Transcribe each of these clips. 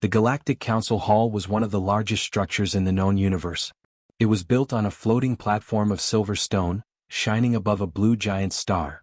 The Galactic Council Hall was one of the largest structures in the known universe. It was built on a floating platform of silver stone, shining above a blue giant star.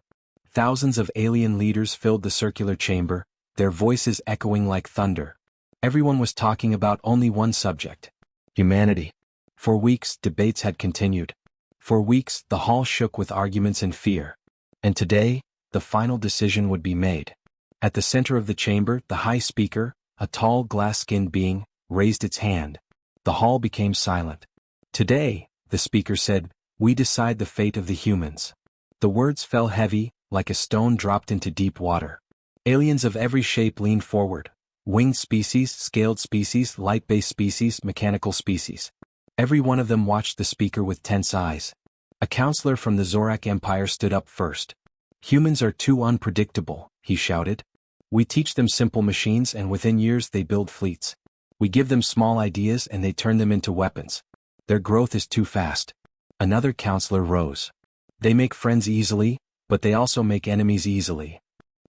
Thousands of alien leaders filled the circular chamber, their voices echoing like thunder. Everyone was talking about only one subject: humanity. For weeks, debates had continued. For weeks, the hall shook with arguments and fear. And today, the final decision would be made. At the center of the chamber, the High Speaker, a tall glass-skinned being, raised its hand. The hall became silent. Today, the speaker said, we decide the fate of the humans. The words fell heavy, like a stone dropped into deep water. Aliens of every shape leaned forward. Winged species, scaled species, light-based species, mechanical species. Every one of them watched the speaker with tense eyes. A counselor from the Zorak Empire stood up first. Humans are too unpredictable, he shouted. We teach them simple machines and within years they build fleets. We give them small ideas and they turn them into weapons. Their growth is too fast. Another counselor rose. They make friends easily, but they also make enemies easily.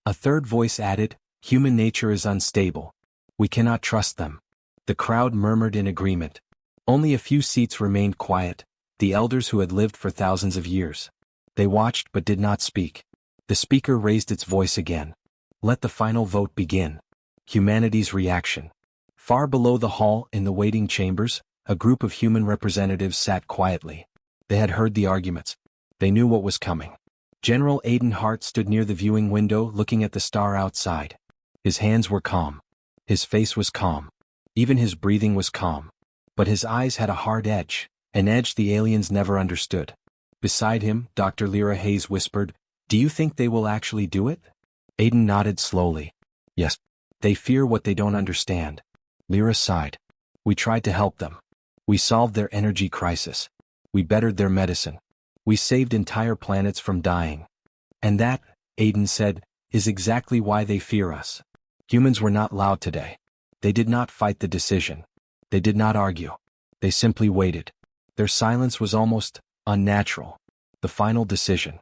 A third voice added, human nature is unstable. We cannot trust them. The crowd murmured in agreement. Only a few seats remained quiet, the elders who had lived for thousands of years. They watched but did not speak. The speaker raised its voice again. Let the final vote begin. Humanity's reaction. Far below the hall, in the waiting chambers, a group of human representatives sat quietly. They had heard the arguments. They knew what was coming. General Aiden Hart stood near the viewing window looking at the star outside. His hands were calm. His face was calm. Even his breathing was calm. But his eyes had a hard edge, an edge the aliens never understood. Beside him, Dr. Lyra Hayes whispered, do you think they will actually do it? Aiden nodded slowly. Yes. They fear what they don't understand. Lyra sighed. We tried to help them. We solved their energy crisis. We bettered their medicine. We saved entire planets from dying. And that, Aiden said, is exactly why they fear us. Humans were not loud today. They did not fight the decision. They did not argue. They simply waited. Their silence was almost unnatural. The final decision.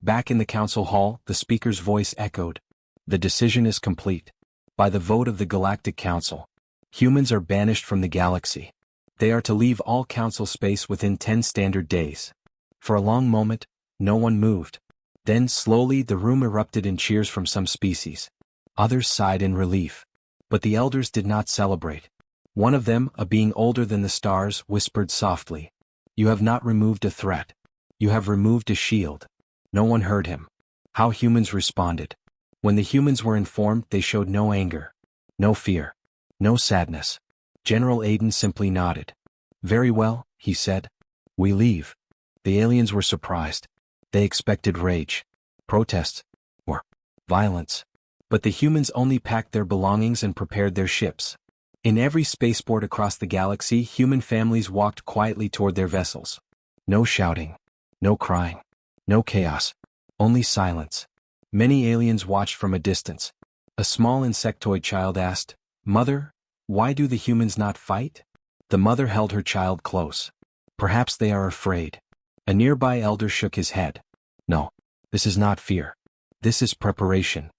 Back in the council hall, the speaker's voice echoed. The decision is complete. By the vote of the Galactic Council, humans are banished from the galaxy. They are to leave all council space within 10 standard days. For a long moment, no one moved. Then slowly the room erupted in cheers from some species. Others sighed in relief. But the elders did not celebrate. One of them, a being older than the stars, whispered softly. You have not removed a threat. You have removed a shield. No one heard him. How humans responded. When the humans were informed, they showed no anger, no fear, no sadness. General Aiden simply nodded. Very well, he said. We leave. The aliens were surprised. They expected rage, protests, or violence. But the humans only packed their belongings and prepared their ships. In every spaceport across the galaxy, human families walked quietly toward their vessels. No shouting, no crying, no chaos, only silence. Many aliens watched from a distance. A small insectoid child asked, Mother, why do the humans not fight? The mother held her child close. Perhaps they are afraid. A nearby elder shook his head. No, this is not fear. This is preparation.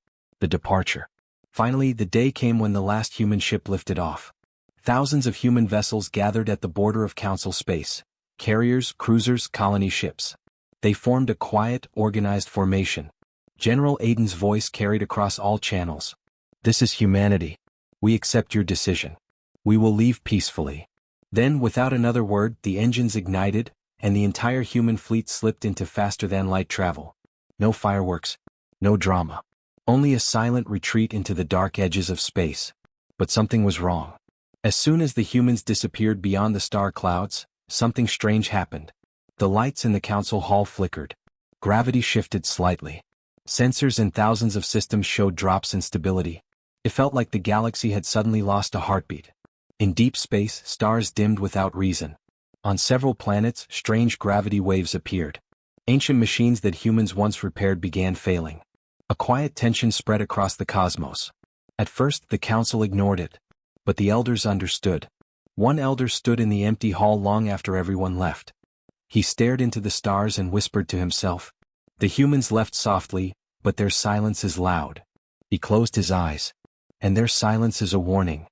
The departure. Finally, the day came when the last human ship lifted off. Thousands of human vessels gathered at the border of council space. Carriers, cruisers, colony ships. They formed a quiet, organized formation. General Aiden's voice carried across all channels. This is humanity. We accept your decision. We will leave peacefully. Then, without another word, the engines ignited, and the entire human fleet slipped into faster-than-light travel. No fireworks. No drama. Only a silent retreat into the dark edges of space. But something was wrong. As soon as the humans disappeared beyond the star clouds, something strange happened. The lights in the council hall flickered. Gravity shifted slightly. Sensors in thousands of systems showed drops in stability. It felt like the galaxy had suddenly lost a heartbeat. In deep space, stars dimmed without reason. On several planets, strange gravity waves appeared. Ancient machines that humans once repaired began failing. A quiet tension spread across the cosmos. At first, the council ignored it. But the elders understood. One elder stood in the empty hall long after everyone left. He stared into the stars and whispered to himself. The humans left softly, but their silence is loud. He closed his eyes. And their silence is a warning.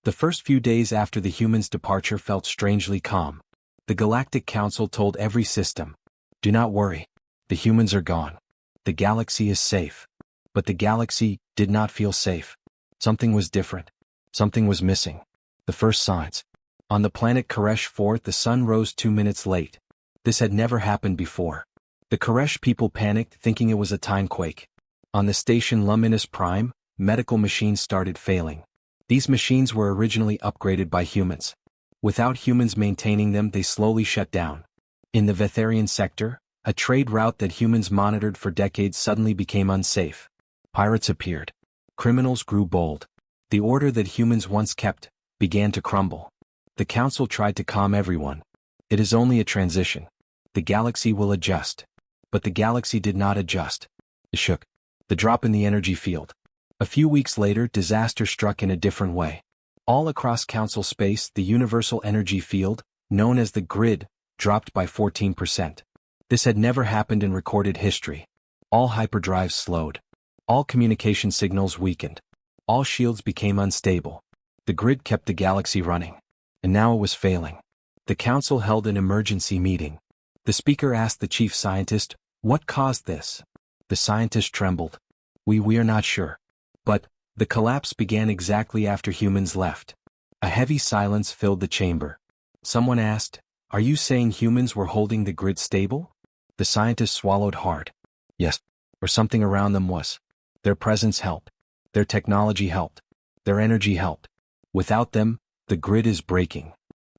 The first few days after the humans' departure felt strangely calm. The Galactic Council told every system, "Do not worry. The humans are gone. The galaxy is safe." But the galaxy did not feel safe. Something was different. Something was missing. The first signs. On the planet Koresh 4, the sun rose 2 minutes late. This had never happened before. The Koresh people panicked, thinking it was a timequake. On the station Luminous Prime, medical machines started failing. These machines were originally upgraded by humans. Without humans maintaining them, they slowly shut down. In the Vetharian sector, a trade route that humans monitored for decades suddenly became unsafe. Pirates appeared. Criminals grew bold. The order that humans once kept began to crumble. The council tried to calm everyone. It is only a transition. The galaxy will adjust. But the galaxy did not adjust. It shook. The drop in the energy field. A few weeks later, disaster struck in a different way. All across council space, the universal energy field, known as the grid, dropped by 14%. This had never happened in recorded history. All hyperdrives slowed. All communication signals weakened. All shields became unstable. The grid kept the galaxy running. And now it was failing. The council held an emergency meeting. The speaker asked the chief scientist, "What caused this?" The scientist trembled. We are not sure. But the collapse began exactly after humans left. A heavy silence filled the chamber. Someone asked, "Are you saying humans were holding the grid stable?" The scientist swallowed hard. Yes. Or something around them was. Their presence helped. Their technology helped. Their energy helped. Without them, the grid is breaking.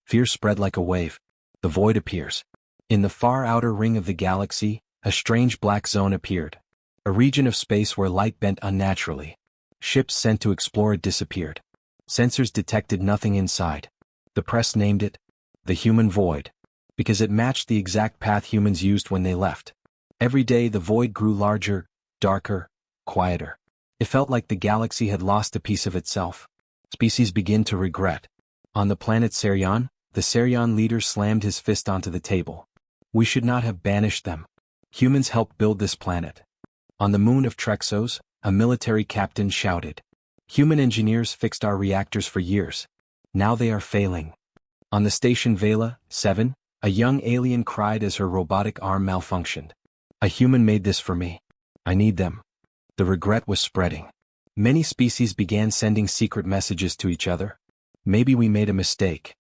Fear spread like a wave. The void appears. In the far outer ring of the galaxy, a strange black zone appeared. A region of space where light bent unnaturally. Ships sent to explore it disappeared. Sensors detected nothing inside. The press named it the human void, because it matched the exact path humans used when they left. Every day the void grew larger, darker, quieter. It felt like the galaxy had lost a piece of itself. Species begin to regret. On the planet Serion, the Serion leader slammed his fist onto the table. "We should not have banished them. Humans helped build this planet." On the moon of Trexos, a military captain shouted, "Human engineers fixed our reactors for years. Now they are failing." On the station Vela 7, a young alien cried as her robotic arm malfunctioned. "A human made this for me. I need them." The regret was spreading. Many species began sending secret messages to each other. "Maybe we made a mistake."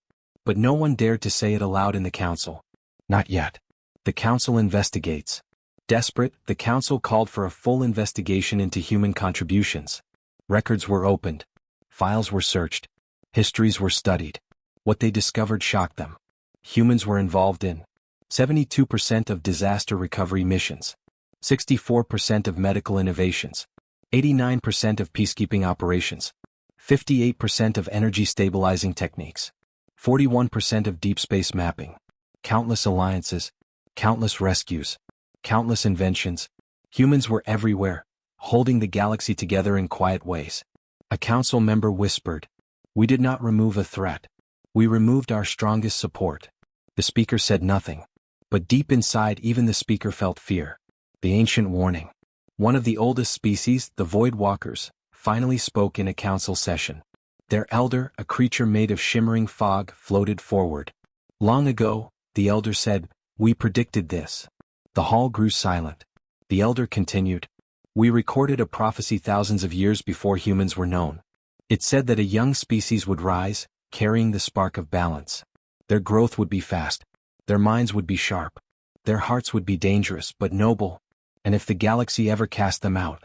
But no one dared to say it aloud in the council. Not yet. The council investigates. Desperate, the council called for a full investigation into human contributions. Records were opened. Files were searched. Histories were studied. What they discovered shocked them. Humans were involved in 72% of disaster recovery missions, 64% of medical innovations, 89% of peacekeeping operations, 58% of energy stabilizing techniques, 41% of deep space mapping, countless alliances, countless rescues, countless inventions. Humans were everywhere, holding the galaxy together in quiet ways. A council member whispered, "We did not remove a threat. We removed our strongest support." The speaker said nothing. But deep inside even the speaker felt fear. The ancient warning. One of the oldest species, the Void Walkers, finally spoke in a council session. Their elder, a creature made of shimmering fog, floated forward. "Long ago," the elder said, "we predicted this." The hall grew silent. The elder continued, "We recorded a prophecy thousands of years before humans were known. It said that a young species would rise, carrying the spark of balance. Their growth would be fast. Their minds would be sharp. Their hearts would be dangerous but noble. And if the galaxy ever cast them out,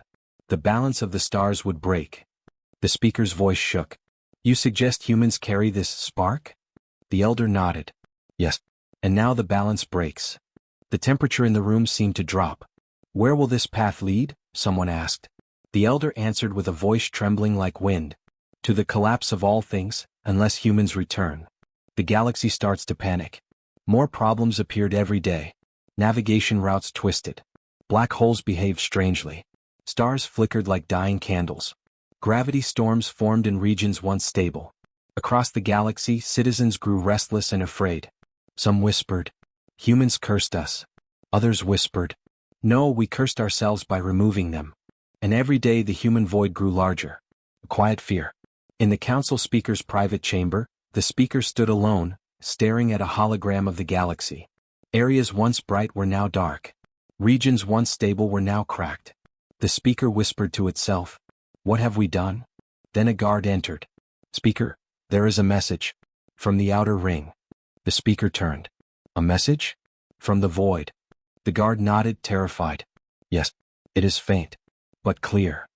the balance of the stars would break." The speaker's voice shook. "You suggest humans carry this spark?" The elder nodded. "Yes. And now the balance breaks." The temperature in the room seemed to drop. "Where will this path lead?" someone asked. The elder answered with a voice trembling like wind. "To the collapse of all things, unless humans return." The galaxy starts to panic. More problems appeared every day. Navigation routes twisted. Black holes behaved strangely. Stars flickered like dying candles. Gravity storms formed in regions once stable. Across the galaxy, citizens grew restless and afraid. Some whispered, "Humans cursed us." Others whispered, "No, we cursed ourselves by removing them." And every day the human void grew larger. A quiet fear. In the council speaker's private chamber, the speaker stood alone, staring at a hologram of the galaxy. Areas once bright were now dark. Regions once stable were now cracked. The speaker whispered to itself, "What have we done?" Then a guard entered. "Speaker, there is a message. From the outer ring." The speaker turned. "A message? From the void?" The guard nodded, terrified. "Yes, it is faint, but clear."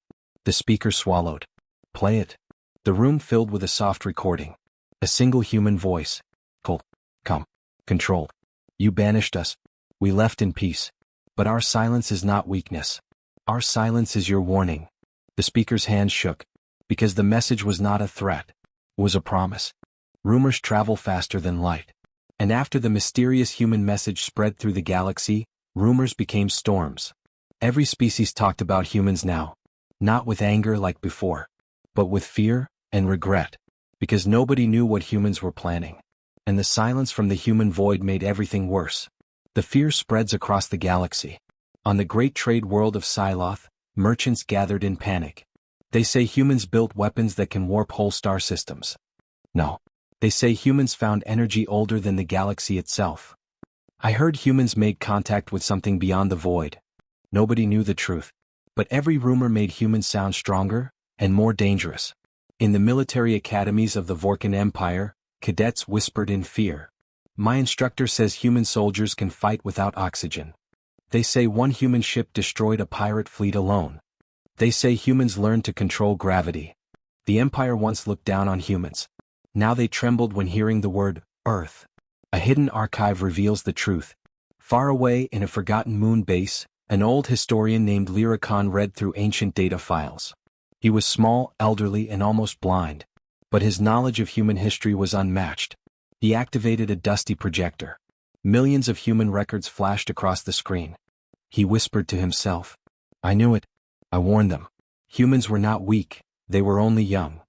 The speaker swallowed. "Play it." The room filled with a soft recording. A single human voice. "Cold. Come. Controlled. You banished us. We left in peace. But our silence is not weakness. Our silence is your warning." The speaker's hand shook, because the message was not a threat. It was a promise. Rumors travel faster than light. And after the mysterious human message spread through the galaxy, rumors became storms. Every species talked about humans now. Not with anger like before, but with fear and regret, because nobody knew what humans were planning. And the silence from the human void made everything worse. The fear spreads across the galaxy. On the great trade world of Psyloth, merchants gathered in panic. They say humans built weapons that can warp whole star systems. No. They say humans found energy older than the galaxy itself. I heard humans made contact with something beyond the void. Nobody knew the truth. But every rumor made humans sound stronger and more dangerous. In the military academies of the Vorkan Empire, cadets whispered in fear. "My instructor says human soldiers can fight without oxygen." They say one human ship destroyed a pirate fleet alone. They say humans learned to control gravity. The Empire once looked down on humans. Now they trembled when hearing the word, Earth. A hidden archive reveals the truth. Far away in a forgotten moon base, an old historian named Lyricon read through ancient data files. He was small, elderly, and almost blind. But his knowledge of human history was unmatched. He activated a dusty projector. Millions of human records flashed across the screen. He whispered to himself, "I knew it. I warned them. Humans were not weak, they were only young."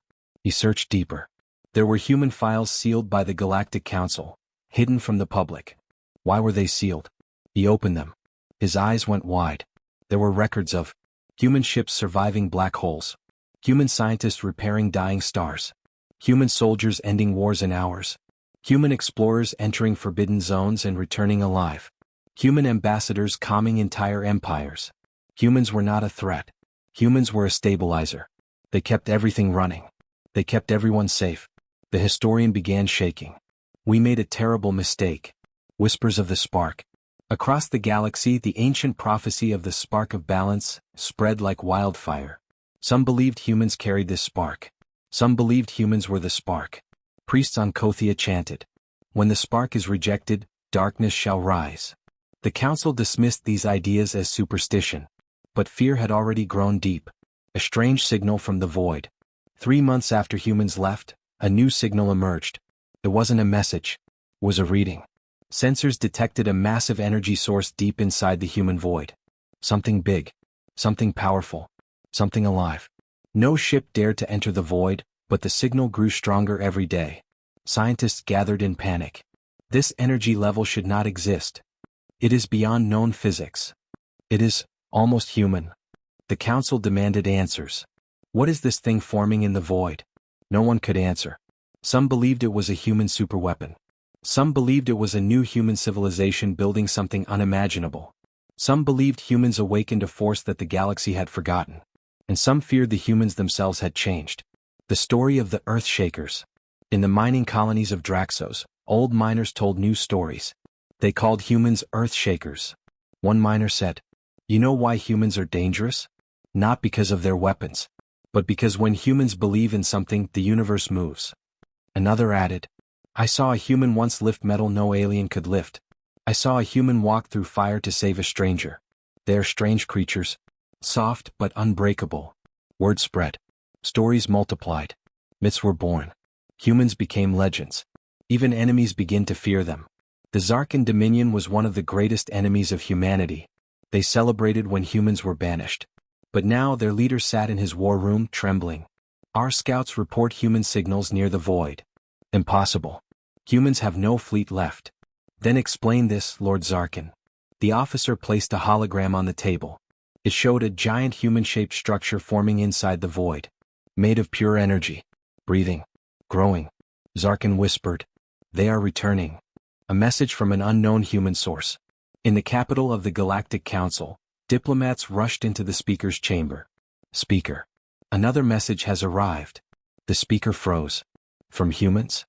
He searched deeper. There were human files sealed by the Galactic Council, hidden from the public. Why were they sealed? He opened them. His eyes went wide. There were records of human ships surviving black holes, human scientists repairing dying stars, human soldiers ending wars in hours, human explorers entering forbidden zones and returning alive, human ambassadors calming entire empires. Humans were not a threat. Humans were a stabilizer. They kept everything running. They kept everyone safe. The historian began shaking. "We made a terrible mistake." Whispers of the spark. Across the galaxy, the ancient prophecy of the spark of balance spread like wildfire. Some believed humans carried this spark. Some believed humans were the spark. Priests on Kothia chanted, "When the spark is rejected, darkness shall rise." The council dismissed these ideas as superstition. But fear had already grown deep. A strange signal from the void. 3 months after humans left, a new signal emerged. It wasn't a message. It was a reading. Sensors detected a massive energy source deep inside the human void. Something big. Something powerful. Something alive. No ship dared to enter the void, but the signal grew stronger every day. Scientists gathered in panic. This energy level should not exist. It is beyond known physics. It is almost human. The council demanded answers. What is this thing forming in the void? No one could answer. Some believed it was a human superweapon. Some believed it was a new human civilization building something unimaginable. Some believed humans awakened a force that the galaxy had forgotten. And some feared the humans themselves had changed. The story of the Earth Shakers. In the mining colonies of Draxos, old miners told new stories. They called humans Earth Shakers. One miner said, "You know why humans are dangerous? Not because of their weapons, but because when humans believe in something, the universe moves." Another added, "I saw a human once lift metal no alien could lift. I saw a human walk through fire to save a stranger. They are strange creatures, soft but unbreakable." Word spread. Stories multiplied. Myths were born. Humans became legends. Even enemies began to fear them. The Zarkan Dominion was one of the greatest enemies of humanity. They celebrated when humans were banished. But now their leader sat in his war room, trembling. "Our scouts report human signals near the void." "Impossible. Humans have no fleet left." "Then explain this, Lord Zarkan." The officer placed a hologram on the table. It showed a giant human-shaped structure forming inside the void. Made of pure energy. breathing, growing. Zarkin whispered, "They are returning." A message from an unknown human source. In the capital of the Galactic Council, diplomats rushed into the speaker's chamber. "Speaker. Another message has arrived." The speaker froze. "From humans?"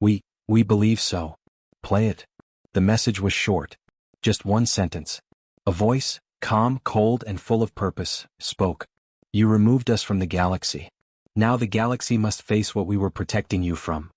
We believe so." "Play it." The message was short. Just one sentence. A voice, calm, cold, and full of purpose, spoke. "You removed us from the galaxy. Now the galaxy must face what we were protecting you from."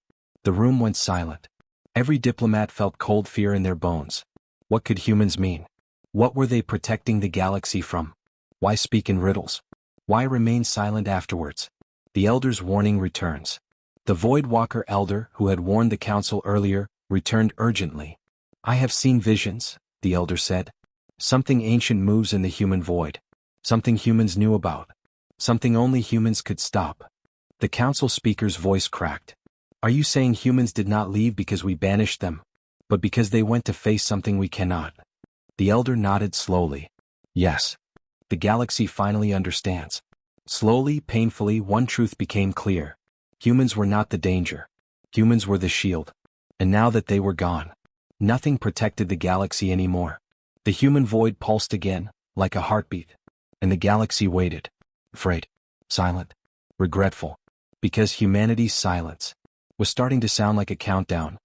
The room went silent. Every diplomat felt cold fear in their bones. What could humans mean? What were they protecting the galaxy from? Why speak in riddles? Why remain silent afterwards? The Elder's warning returns. The Void Walker Elder, who had warned the Council earlier, returned urgently. "I have seen visions," the Elder said. "Something ancient moves in the human void. Something humans knew about. Something only humans could stop." The Council speaker's voice cracked. "Are you saying humans did not leave because we banished them, but because they went to face something we cannot?" The Elder nodded slowly. "Yes. The galaxy finally understands." Slowly, painfully, one truth became clear. Humans were not the danger. Humans were the shield. And now that they were gone, nothing protected the galaxy anymore. The human void pulsed again, like a heartbeat. And the galaxy waited. Afraid. Silent. Regretful. Because humanity's silence was starting to sound like a countdown.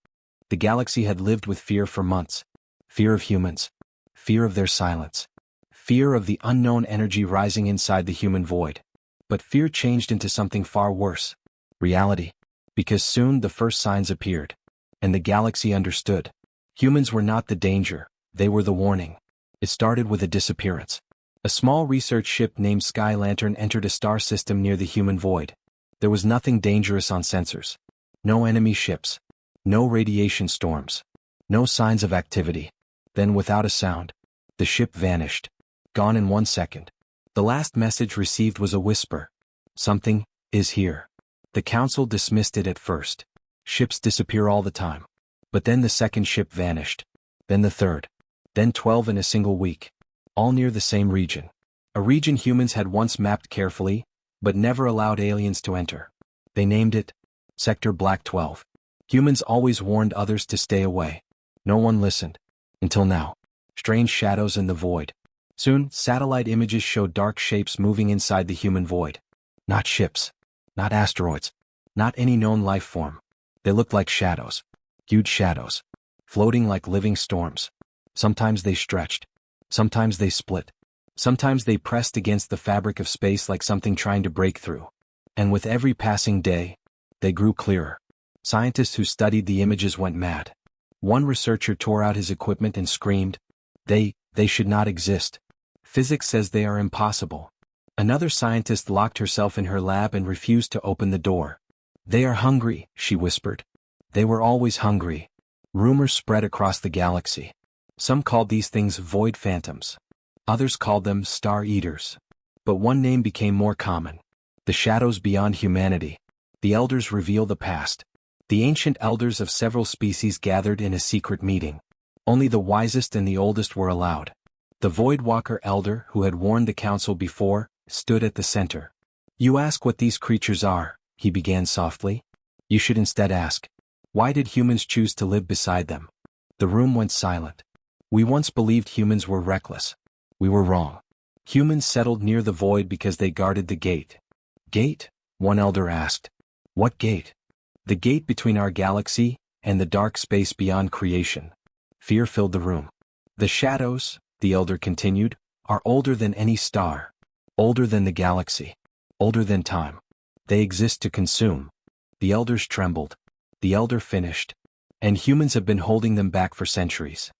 The galaxy had lived with fear for months. Fear of humans. Fear of their silence. Fear of the unknown energy rising inside the human void. But fear changed into something far worse. Reality. Because soon the first signs appeared. And the galaxy understood. Humans were not the danger, they were the warning. It started with a disappearance. A small research ship named Sky Lantern entered a star system near the human void. There was nothing dangerous on sensors. No enemy ships. No radiation storms. No signs of activity. Then without a sound, the ship vanished. Gone in 1 second. The last message received was a whisper. "Something is here." The Council dismissed it at first. Ships disappear all the time. But then the second ship vanished. Then the third. Then 12 in a single week. All near the same region. A region humans had once mapped carefully, but never allowed aliens to enter. They named it Sector Black 12. Humans always warned others to stay away. No one listened. Until now. Strange shadows in the void. Soon, satellite images showed dark shapes moving inside the human void. Not ships. Not asteroids. Not any known life form. They looked like shadows. Huge shadows. Floating like living storms. Sometimes they stretched. Sometimes they split. Sometimes they pressed against the fabric of space like something trying to break through. And with every passing day, they grew clearer. Scientists who studied the images went mad. One researcher tore out his equipment and screamed, They should not exist. Physics says they are impossible." Another scientist locked herself in her lab and refused to open the door. "They are hungry," she whispered. They were always hungry. Rumors spread across the galaxy. Some called these things void phantoms. Others called them star eaters. But one name became more common. The shadows beyond humanity. The elders reveal the past. The ancient elders of several species gathered in a secret meeting. Only the wisest and the oldest were allowed. The Void Walker Elder, who had warned the Council before, stood at the center. "You ask what these creatures are," he began softly. "You should instead ask, why did humans choose to live beside them?" The room went silent. "We once believed humans were reckless. We were wrong. Humans settled near the void because they guarded the gate." "Gate?" one elder asked. "What gate?" "The gate between our galaxy and the dark space beyond creation." Fear filled the room. "The shadows," the elder continued, "are older than any star. Older than the galaxy. Older than time. They exist to consume." The elders trembled. The elder finished. "And humans have been holding them back for centuries."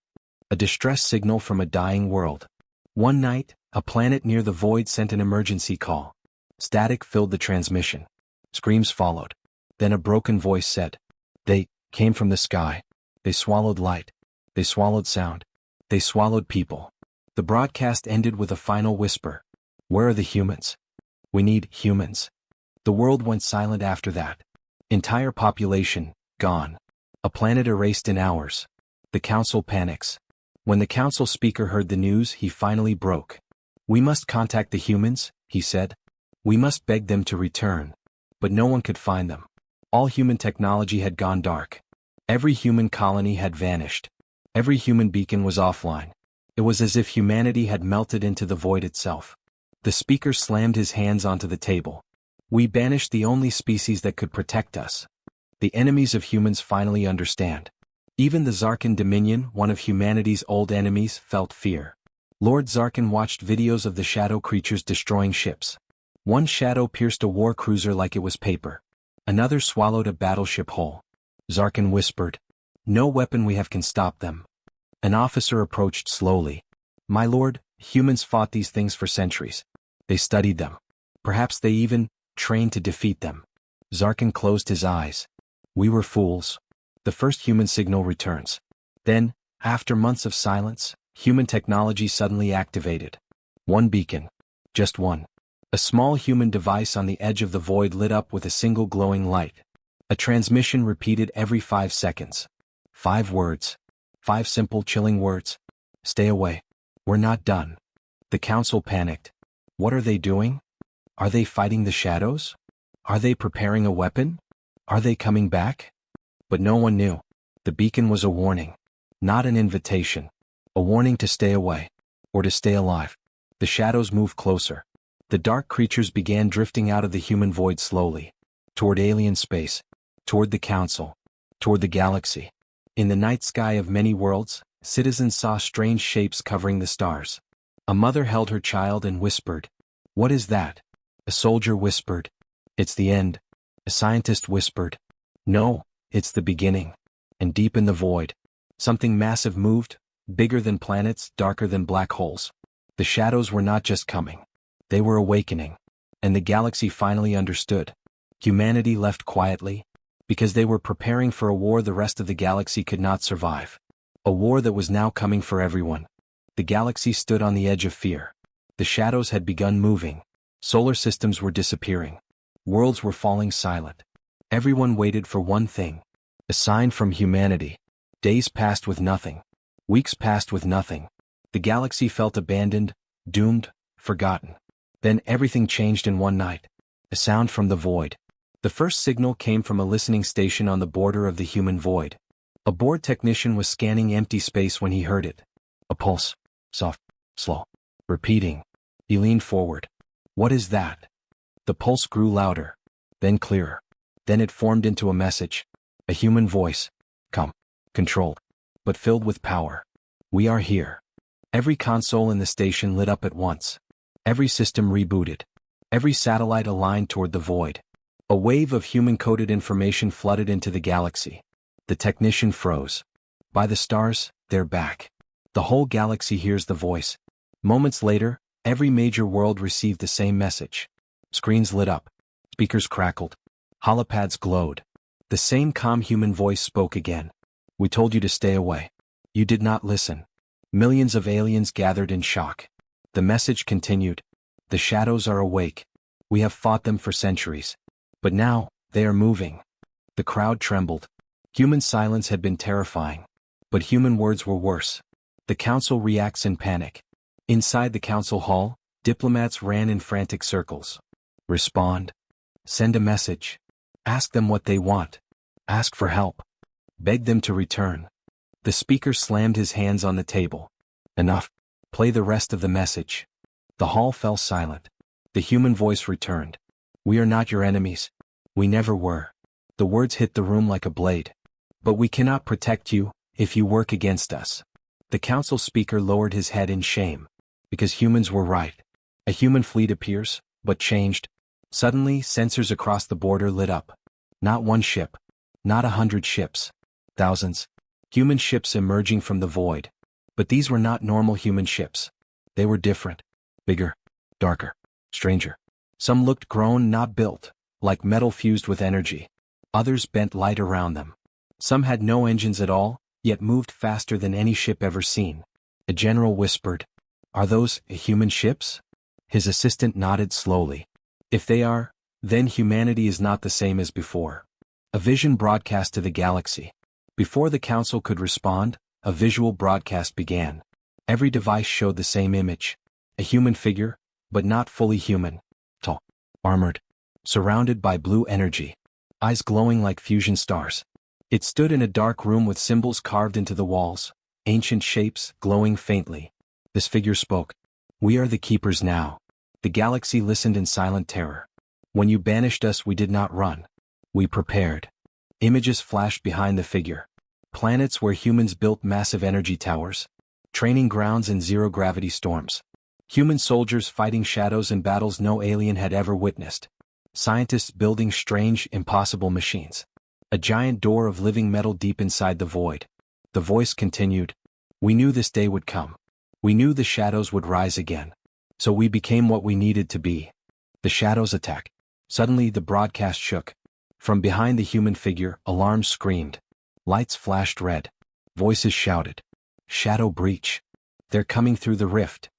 A distress signal from a dying world. One night, a planet near the void sent an emergency call. Static filled the transmission. Screams followed. Then a broken voice said, "They came from the sky. They swallowed light. They swallowed sound. They swallowed people." The broadcast ended with a final whisper. "Where are the humans? We need humans." The world went silent after that. Entire population, gone. A planet erased in hours. The Council panics. When the Council speaker heard the news, he finally broke. "We must contact the humans," he said. "We must beg them to return." But no one could find them. All human technology had gone dark. Every human colony had vanished. Every human beacon was offline. It was as if humanity had melted into the void itself. The speaker slammed his hands onto the table. We banished the only species that could protect us. The enemies of humans finally understand. Even the Zarkan Dominion, one of humanity's old enemies, felt fear. Lord Zarkan watched videos of the shadow creatures destroying ships. One shadow pierced a war cruiser like it was paper. Another swallowed a battleship whole. Zarkan whispered, "No weapon we have can stop them." An officer approached slowly. "My lord, humans fought these things for centuries. They studied them. Perhaps they even trained to defeat them." Zarkan closed his eyes. "We were fools." The first human signal returns. Then, after months of silence, human technology suddenly activated. One beacon. Just one. A small human device on the edge of the void lit up with a single glowing light. A transmission repeated every 5 seconds. 5 words. 5 simple, chilling words. "Stay away. We're not done." The council panicked. What are they doing? Are they fighting the shadows? Are they preparing a weapon? Are they coming back? But no one knew. The beacon was a warning. Not an invitation. A warning to stay away. Or to stay alive. The shadows moved closer. The dark creatures began drifting out of the human void slowly. Toward alien space. Toward the council. Toward the galaxy. In the night sky of many worlds, citizens saw strange shapes covering the stars. A mother held her child and whispered, "What is that?" A soldier whispered, "It's the end." A scientist whispered, "No, it's the beginning." And deep in the void, something massive moved, bigger than planets, darker than black holes. The shadows were not just coming. They were awakening. And the galaxy finally understood. Humanity left quietly, because they were preparing for a war the rest of the galaxy could not survive. A war that was now coming for everyone. The galaxy stood on the edge of fear. The shadows had begun moving. Solar systems were disappearing. Worlds were falling silent. Everyone waited for one thing. A sign from humanity. Days passed with nothing. Weeks passed with nothing. The galaxy felt abandoned, doomed, forgotten. Then everything changed in one night. A sound from the void. The first signal came from a listening station on the border of the human void. A board technician was scanning empty space when he heard it. A pulse. Soft. Slow. Repeating. He leaned forward. "What is that?" The pulse grew louder. Then clearer. Then it formed into a message. A human voice. Come. Controlled. But filled with power. "We are here." Every console in the station lit up at once. Every system rebooted. Every satellite aligned toward the void. A wave of human-coded information flooded into the galaxy. The technician froze. By the stars, they're back. The whole galaxy hears the voice. Moments later, every major world received the same message. Screens lit up. Speakers crackled. Holopads glowed. The same calm human voice spoke again. "We told you to stay away. You did not listen." Millions of aliens gathered in shock. The message continued. "The shadows are awake. We have fought them for centuries. But now, they are moving." The crowd trembled. Human silence had been terrifying. But human words were worse. The council reacts in panic. Inside the council hall, diplomats ran in frantic circles. Respond. Send a message. Ask them what they want. Ask for help. Beg them to return. The speaker slammed his hands on the table. "Enough. Play the rest of the message." The hall fell silent. The human voice returned. "We are not your enemies. We never were." The words hit the room like a blade. "But we cannot protect you, if you work against us." The council speaker lowered his head in shame. Because humans were right. A human fleet appears, but changed. Suddenly, sensors across the border lit up. Not one ship. Not 100 ships. Thousands. Human ships emerging from the void. But these were not normal human ships. They were different. Bigger. Darker. Stranger. Some looked grown, not built, like metal fused with energy. Others bent light around them. Some had no engines at all, yet moved faster than any ship ever seen. A general whispered, "Are those human ships?" His assistant nodded slowly. "If they are, then humanity is not the same as before." A vision broadcast to the galaxy. Before the council could respond, a visual broadcast began. Every device showed the same image. A human figure, but not fully human. Tall. Armored. Surrounded by blue energy. eyes glowing like fusion stars. It stood in a dark room with symbols carved into the walls, ancient shapes glowing faintly. This figure spoke. "We are the keepers now." The galaxy listened in silent terror. "When you banished us, we did not run. We prepared." Images flashed behind the figure. Planets where humans built massive energy towers. Training grounds in zero-gravity storms. Human soldiers fighting shadows in battles no alien had ever witnessed. Scientists building strange, impossible machines. A giant door of living metal deep inside the void. The voice continued. "We knew this day would come. We knew the shadows would rise again. So we became what we needed to be." The shadows attack. Suddenly the broadcast shook. From behind the human figure, alarms screamed. Lights flashed red. Voices shouted. "Shadow breach. They're coming through the rift.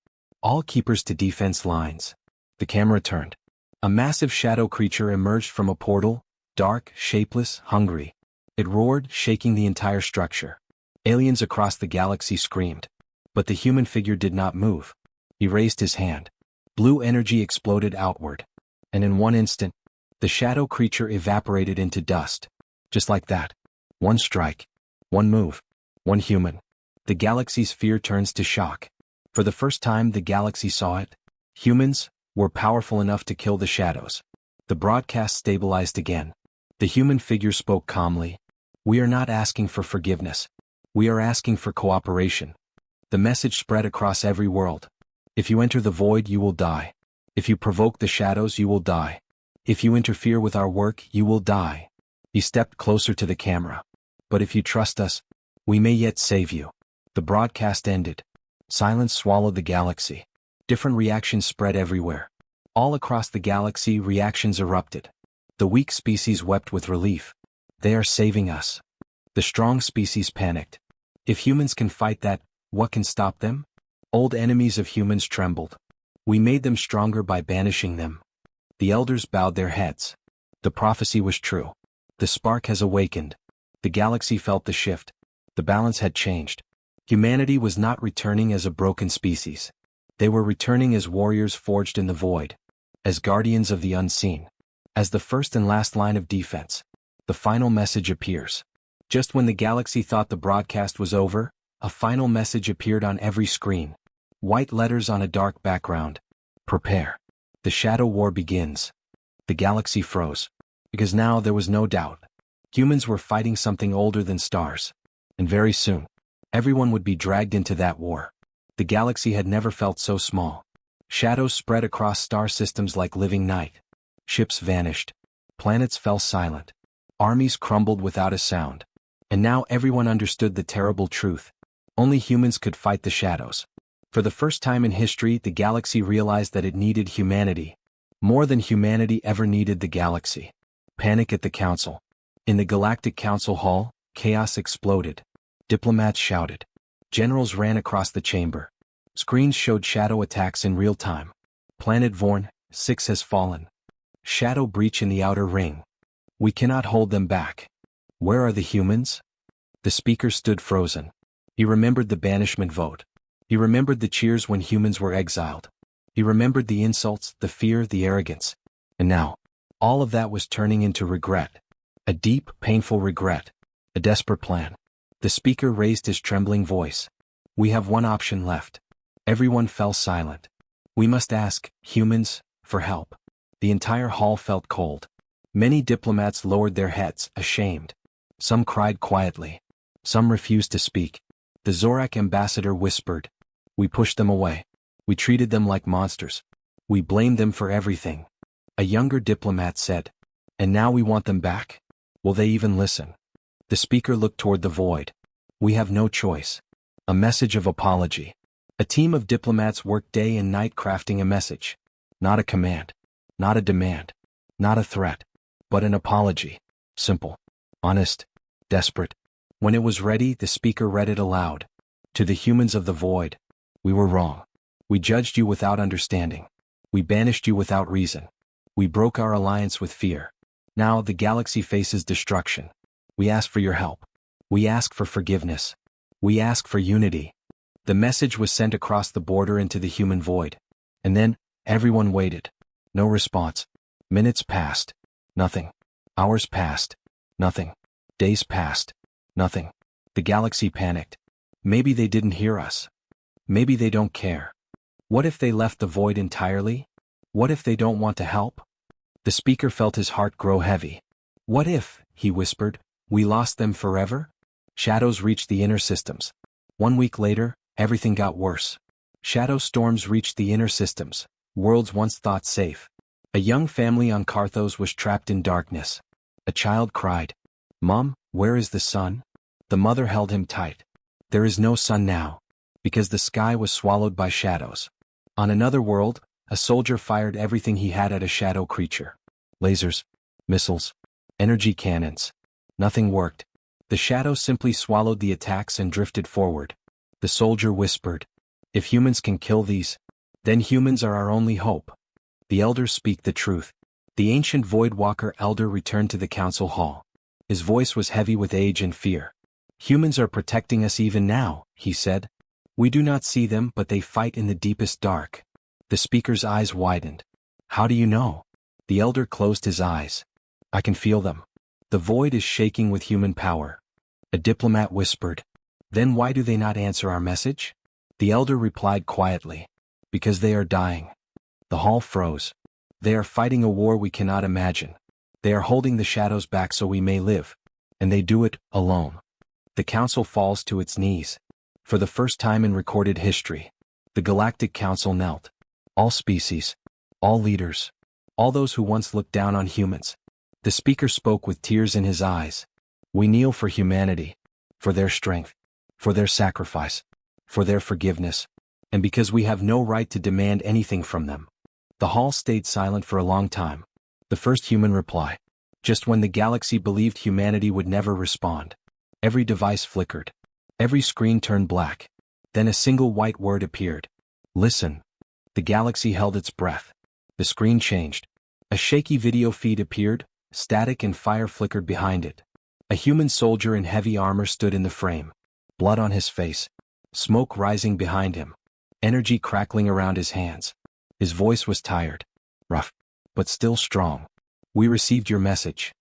All keepers to defense lines." The camera turned. A massive shadow creature emerged from a portal, dark, shapeless, hungry. It roared, shaking the entire structure. Aliens across the galaxy screamed. But the human figure did not move. He raised his hand. Blue energy exploded outward. And in one instant, the shadow creature evaporated into dust. Just like that. One strike. One move. One human. The galaxy's fear turns to shock. For the first time the galaxy saw it. Humans were powerful enough to kill the shadows. The broadcast stabilized again. The human figure spoke calmly. "We are not asking for forgiveness. We are asking for cooperation." The message spread across every world. "If you enter the void, you will die. If you provoke the shadows, you will die. If you interfere with our work, you will die." He stepped closer to the camera. "But if you trust us, we may yet save you." The broadcast ended. Silence swallowed the galaxy. Different reactions spread everywhere. All across the galaxy, reactions erupted. The weak species wept with relief. "They are saving us." The strong species panicked. "If humans can fight that, what can stop them?" Old enemies of humans trembled. "We made them stronger by banishing them." The elders bowed their heads. The prophecy was true. The spark has awakened. The galaxy felt the shift. The balance had changed. Humanity was not returning as a broken species. They were returning as warriors forged in the void. As guardians of the unseen. As the first and last line of defense. The final message appears. Just when the galaxy thought the broadcast was over, a final message appeared on every screen. White letters on a dark background. "Prepare. The shadow war begins." The galaxy froze. Because now there was no doubt. Humans were fighting something older than stars. And very soon, everyone would be dragged into that war. The galaxy had never felt so small. Shadows spread across star systems like living night. Ships vanished. Planets fell silent. Armies crumbled without a sound. And now everyone understood the terrible truth. Only humans could fight the shadows. For the first time in history, the galaxy realized that it needed humanity. More than humanity ever needed the galaxy. Panic at the council. In the Galactic Council Hall, chaos exploded. Diplomats shouted. Generals ran across the chamber. Screens showed shadow attacks in real time. Planet Vorn, 6 has fallen. Shadow breach in the outer ring. We cannot hold them back. Where are the humans? The speaker stood frozen. He remembered the banishment vote. He remembered the cheers when humans were exiled. He remembered the insults, the fear, the arrogance. And now, all of that was turning into regret. A deep, painful regret. A desperate plan. The speaker raised his trembling voice. We have one option left. Everyone fell silent. We must ask, humans, for help. The entire hall felt cold. Many diplomats lowered their heads, ashamed. Some cried quietly. Some refused to speak. The Zorak ambassador whispered. We pushed them away. We treated them like monsters. We blamed them for everything. A younger diplomat said. And now we want them back? Will they even listen? The speaker looked toward the void. We have no choice. A message of apology. A team of diplomats worked day and night crafting a message. Not a command. Not a demand. Not a threat. But an apology. Simple. Honest. Desperate. When it was ready, the speaker read it aloud. To the humans of the void. We were wrong. We judged you without understanding. We banished you without reason. We broke our alliance with fear. Now the galaxy faces destruction. We ask for your help. We ask for forgiveness. We ask for unity. The message was sent across the border into the human void. And then, everyone waited. No response. Minutes passed. Nothing. Hours passed. Nothing. Days passed. Nothing. The galaxy panicked. Maybe they didn't hear us. Maybe they don't care. What if they left the void entirely? What if they don't want to help? The speaker felt his heart grow heavy. What if, he whispered, we lost them forever? Shadows reached the inner systems. 1 week later, everything got worse. Shadow storms reached the inner systems, worlds once thought safe. A young family on Carthos was trapped in darkness. A child cried, "Mom, where is the sun?" The mother held him tight. There is no sun now, because the sky was swallowed by shadows. On another world, a soldier fired everything he had at a shadow creature. Lasers, missiles, energy cannons. Nothing worked. The shadow simply swallowed the attacks and drifted forward. The soldier whispered, "If humans can kill these, then humans are our only hope." The elders speak the truth. The ancient Voidwalker elder returned to the council hall. His voice was heavy with age and fear. "Humans are protecting us even now," he said. "We do not see them, but they fight in the deepest dark." The speaker's eyes widened. "How do you know?" The elder closed his eyes. "I can feel them. The void is shaking with human power." A diplomat whispered, "Then why do they not answer our message?" The elder replied quietly, "Because they are dying." The hall froze. "They are fighting a war we cannot imagine. They are holding the shadows back so we may live. And they do it alone." The council falls to its knees. For the first time in recorded history, the Galactic Council knelt. All species, all leaders, all those who once looked down on humans. The speaker spoke with tears in his eyes. "We kneel for humanity, for their strength, for their sacrifice, for their forgiveness, and because we have no right to demand anything from them." The hall stayed silent for a long time. The first human reply. Just when the galaxy believed humanity would never respond. Every device flickered. Every screen turned black. Then a single white word appeared. "Listen." The galaxy held its breath. The screen changed. A shaky video feed appeared, static and fire flickered behind it. A human soldier in heavy armor stood in the frame. Blood on his face. Smoke rising behind him. Energy crackling around his hands. His voice was tired. Rough. But still strong. "We received your message."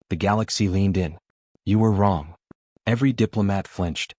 The galaxy leaned in. "You were wrong." Every diplomat flinched.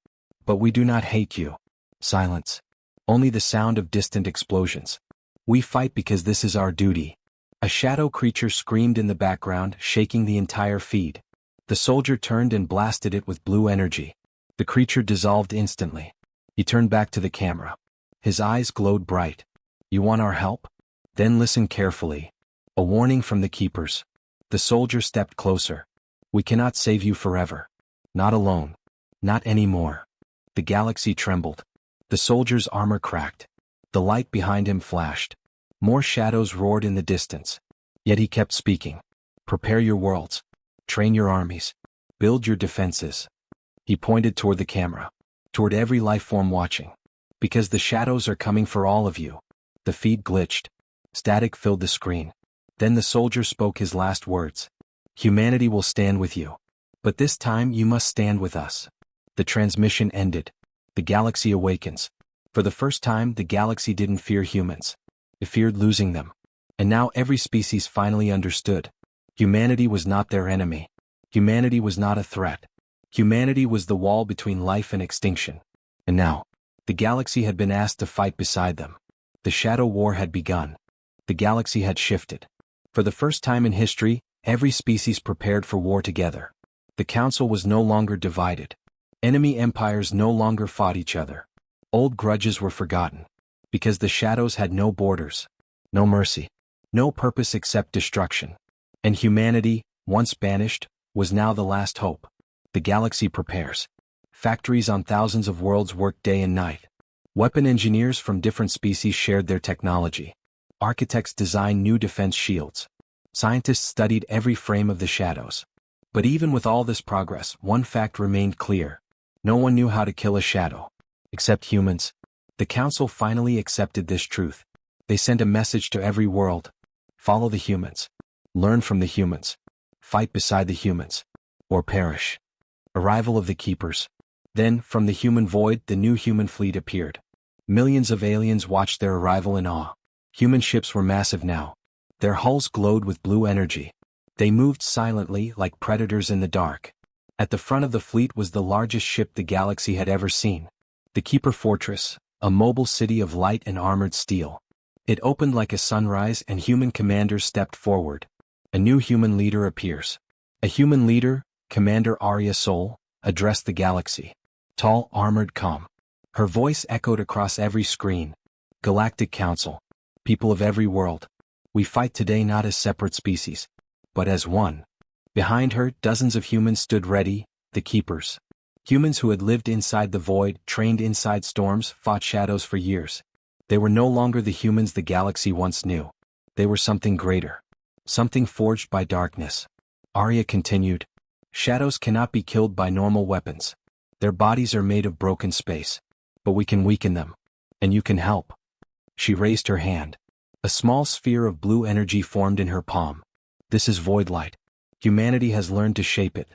"But we do not hate you." Silence. Only the sound of distant explosions. "We fight because this is our duty." A shadow creature screamed in the background, shaking the entire feed. The soldier turned and blasted it with blue energy. The creature dissolved instantly. He turned back to the camera. His eyes glowed bright. "You want our help? Then listen carefully." A warning from the keepers. The soldier stepped closer. "We cannot save you forever. Not alone. Not anymore." The galaxy trembled. The soldier's armor cracked. The light behind him flashed. More shadows roared in the distance. Yet he kept speaking. "Prepare your worlds. Train your armies. Build your defenses." He pointed toward the camera. Toward every life form watching. "Because the shadows are coming for all of you." The feed glitched. Static filled the screen. Then the soldier spoke his last words. "Humanity will stand with you. But this time you must stand with us." The transmission ended. The galaxy awakens. For the first time, the galaxy didn't fear humans. It feared losing them. And now every species finally understood. Humanity was not their enemy. Humanity was not a threat. Humanity was the wall between life and extinction. And now, the galaxy had been asked to fight beside them. The shadow war had begun. The galaxy had shifted. For the first time in history, every species prepared for war together. The council was no longer divided. Enemy empires no longer fought each other. Old grudges were forgotten. Because the shadows had no borders, no mercy, no purpose except destruction. And humanity, once banished, was now the last hope. The galaxy prepares. Factories on thousands of worlds worked day and night. Weapon engineers from different species shared their technology. Architects designed new defense shields. Scientists studied every frame of the shadows. But even with all this progress, one fact remained clear. No one knew how to kill a shadow. Except humans. The council finally accepted this truth. They sent a message to every world. Follow the humans. Learn from the humans. Fight beside the humans. Or perish. Arrival of the keepers. Then, from the human void, the new human fleet appeared. Millions of aliens watched their arrival in awe. Human ships were massive now. Their hulls glowed with blue energy. They moved silently like predators in the dark. At the front of the fleet was the largest ship the galaxy had ever seen. The Keeper Fortress, a mobile city of light and armored steel. It opened like a sunrise and human commanders stepped forward. A new human leader appears. A human leader, Commander Arya Sol, addressed the galaxy. Tall, armored, calm. Her voice echoed across every screen. Galactic Council. People of every world. We fight today not as separate species, but as one. Behind her, dozens of humans stood ready, the Keepers. Humans who had lived inside the void, trained inside storms, fought shadows for years. They were no longer the humans the galaxy once knew. They were something greater. Something forged by darkness. Arya continued. Shadows cannot be killed by normal weapons. Their bodies are made of broken space. But we can weaken them. And you can help. She raised her hand. A small sphere of blue energy formed in her palm. This is void light. Humanity has learned to shape it.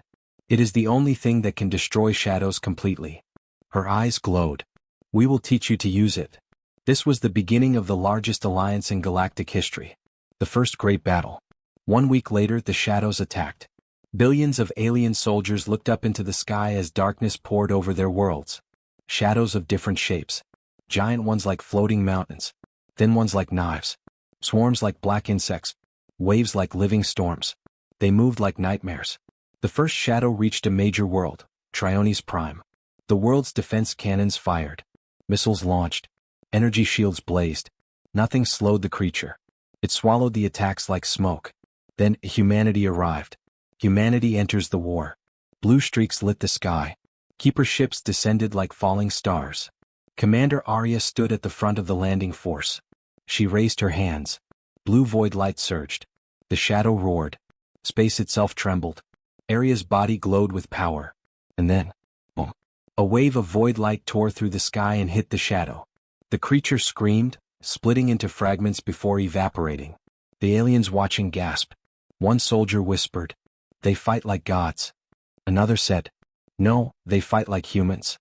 It is the only thing that can destroy shadows completely. Her eyes glowed. We will teach you to use it. This was the beginning of the largest alliance in galactic history. The first great battle. 1 week later, the shadows attacked. Billions of alien soldiers looked up into the sky as darkness poured over their worlds. Shadows of different shapes. Giant ones like floating mountains. Thin ones like knives. Swarms like black insects. Waves like living storms. They moved like nightmares. The first shadow reached a major world, Trionis Prime. The world's defense cannons fired. Missiles launched. Energy shields blazed. Nothing slowed the creature. It swallowed the attacks like smoke. Then humanity arrived. Humanity enters the war. Blue streaks lit the sky. Keeper ships descended like falling stars. Commander Arya stood at the front of the landing force. She raised her hands. Blue void light surged. The shadow roared. Space itself trembled. Arya's body glowed with power. And then, boom. A wave of void light tore through the sky and hit the shadow. The creature screamed, splitting into fragments before evaporating. The aliens watching gasped. One soldier whispered, "They fight like gods." Another said, "No, they fight like humans."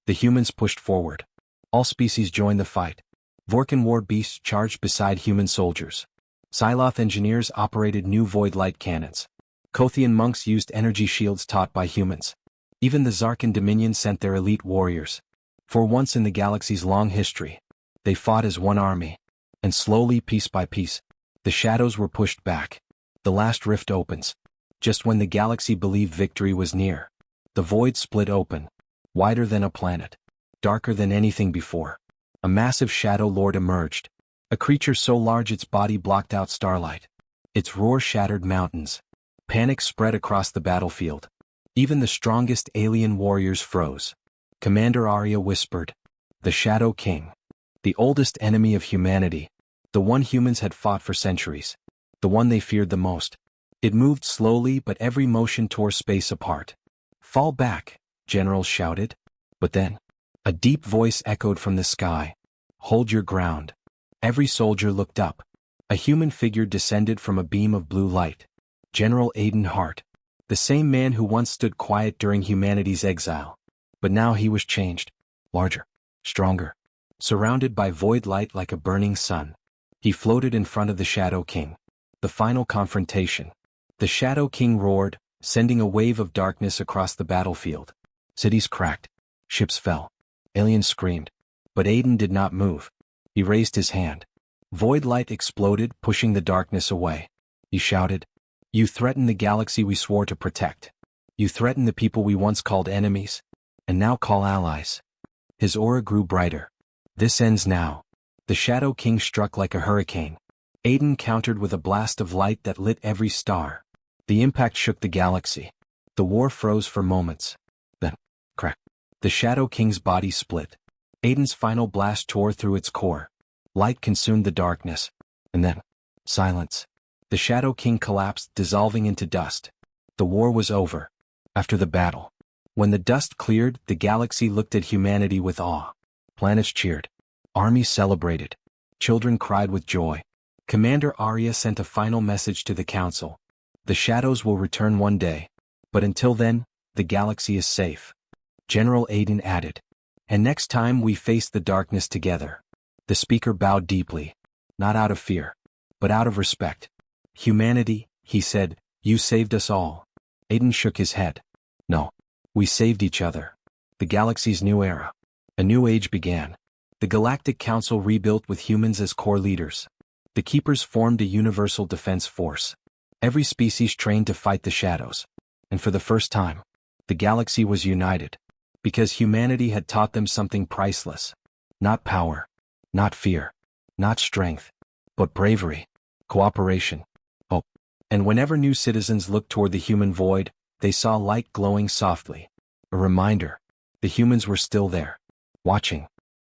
The humans pushed forward. All species joined the fight. Vorkan war beasts charged beside human soldiers. Psyloth engineers operated new void light cannons. Kothian monks used energy shields taught by humans. Even the Zarkan Dominion sent their elite warriors. For once in the galaxy's long history, they fought as one army. And slowly, piece by piece, the shadows were pushed back. The last rift opens. Just when the galaxy believed victory was near. The void split open. Wider than a planet. Darker than anything before. A massive shadow lord emerged. A creature so large its body blocked out starlight. Its roar shattered mountains. Panic spread across the battlefield. Even the strongest alien warriors froze. Commander Arya whispered, "The Shadow King. The oldest enemy of humanity. The one humans had fought for centuries. The one they feared the most." It moved slowly, but every motion tore space apart. "Fall back," generals shouted. But then, a deep voice echoed from the sky. "Hold your ground." Every soldier looked up. A human figure descended from a beam of blue light. General Aiden Hart. The same man who once stood quiet during humanity's exile. But now he was changed. Larger. Stronger. Surrounded by void light like a burning sun. He floated in front of the Shadow King. The final confrontation. The Shadow King roared, sending a wave of darkness across the battlefield. Cities cracked. Ships fell. Aliens screamed. But Aiden did not move. He raised his hand. Void light exploded, pushing the darkness away. He shouted, "You threaten the galaxy we swore to protect. You threaten the people we once called enemies. And now call allies." His aura grew brighter. "This ends now." The Shadow King struck like a hurricane. Aiden countered with a blast of light that lit every star. The impact shook the galaxy. The war froze for moments. Then, crack. The Shadow King's body split. Aiden's final blast tore through its core. Light consumed the darkness. And then, silence. The Shadow King collapsed, dissolving into dust. The war was over. After the battle. When the dust cleared, the galaxy looked at humanity with awe. Planets cheered. Armies celebrated. Children cried with joy. Commander Arya sent a final message to the Council. The shadows will return one day. But until then, the galaxy is safe. General Aiden added. And next time we face the darkness together. The speaker bowed deeply. Not out of fear, but out of respect. "Humanity," he said, You saved us all. Aiden shook his head. No. We saved each other. The galaxy's new era. A new age began. The Galactic Council rebuilt with humans as core leaders. The Keepers formed a universal defense force. Every species trained to fight the shadows. And for the first time, the galaxy was united. Because humanity had taught them something priceless. Not power. Not fear. Not strength. But bravery. Cooperation. Hope. And whenever new citizens looked toward the human void, they saw light glowing softly. A reminder. The humans were still there. Watching.